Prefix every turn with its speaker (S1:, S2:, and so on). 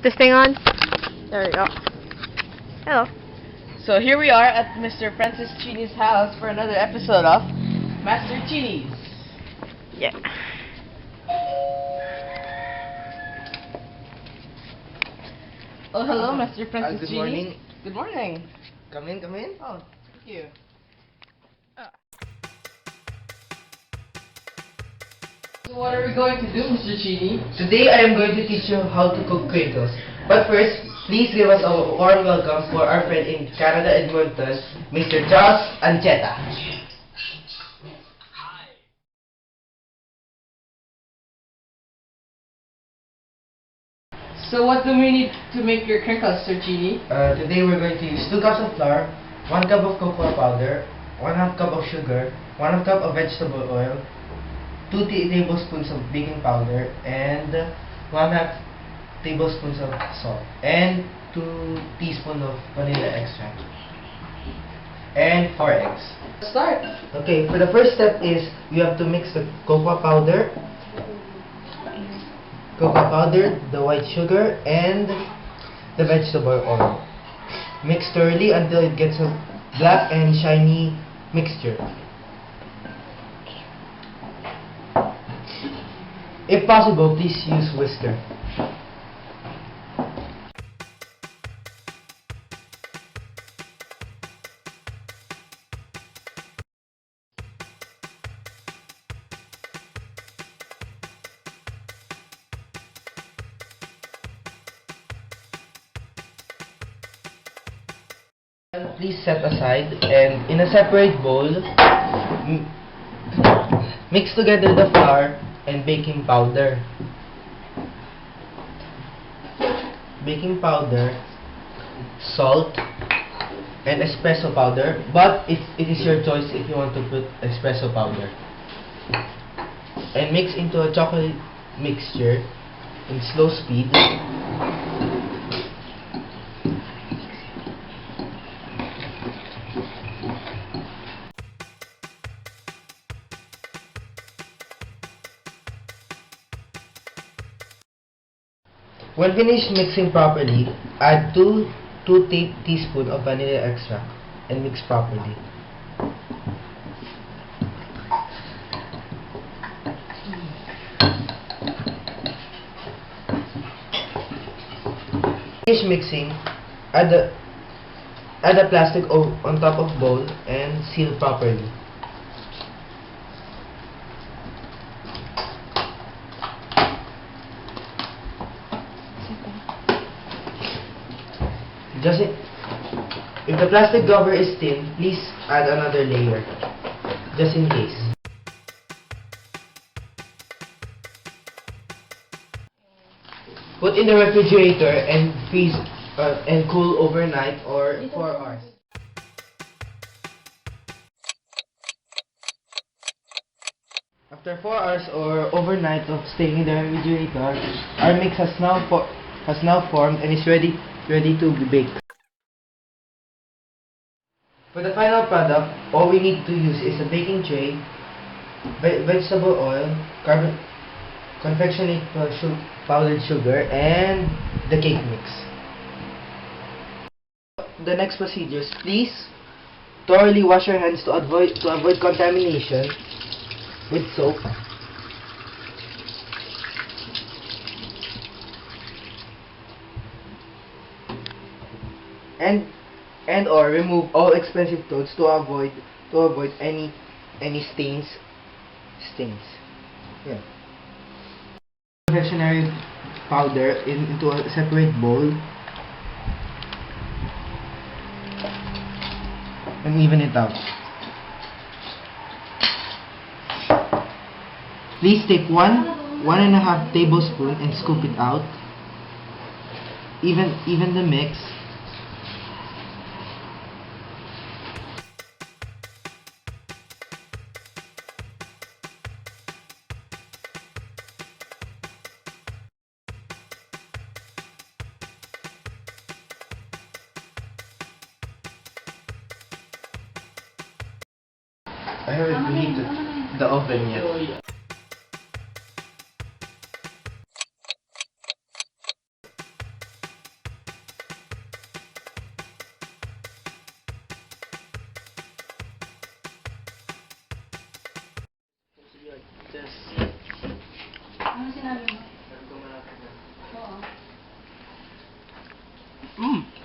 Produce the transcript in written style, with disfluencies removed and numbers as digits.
S1: This thing on? There we go. Hello.
S2: So here we are at Mr. Francis Chini's house for another episode of Master Chini's.
S1: Yeah.
S2: Oh, hello, Mr. Francis
S3: good
S2: Chini.
S3: morning.
S2: Good morning.
S3: Come in, come in.
S2: Oh, thank you. So what are we going to do, Mr. Chini?
S3: Today I am going to teach you how to cook crinkles. But first, please give us a warm welcome for our friend in Canada, Edmonton, Mr. Charles Ancheta.
S2: So what do we need to make your crinkles, Sir Chini?
S3: Today we're going to use 2 cups of flour, 1 cup of cocoa powder, 1/2 cup of sugar, 1/2 cup of vegetable oil, 2 tablespoons of baking powder, and 1/2 tablespoons of salt, and 2 teaspoons of vanilla extract, and 4 eggs.
S2: Start.
S3: Okay, for the first step is you have to mix the cocoa powder, the white sugar, and the vegetable oil. Mix thoroughly until it gets a black and shiny mixture. If possible, please use whisker. Please set aside, and in a separate bowl, mix together the flour and baking powder. Salt, and espresso powder, but it is your choice if you want to put espresso powder. And mix into a chocolate mixture in slow speed. When finished mixing properly, add 2 teaspoons of vanilla extract and mix properly. Finish mixing, add a plastic on top of bowl and seal properly. If the plastic cover is thin, please add another layer, just in case. Put in the refrigerator and freeze and cool overnight or 4 hours. After 4 hours or overnight of staying in the refrigerator, our mix has now formed and is ready to be baked. For the final product, all we need to use is a baking tray, vegetable oil, confectionate powdered sugar, and the cake mix. The next procedures, please thoroughly wash your hands to avoid contamination with soap. And or remove all expensive clothes to avoid any stains. Yeah. Confectionery powder into a separate bowl and even it out. Please take 1.5 tablespoon and scoop it out. Even the mix. I haven't preheated the oven yet.
S2: Mmm.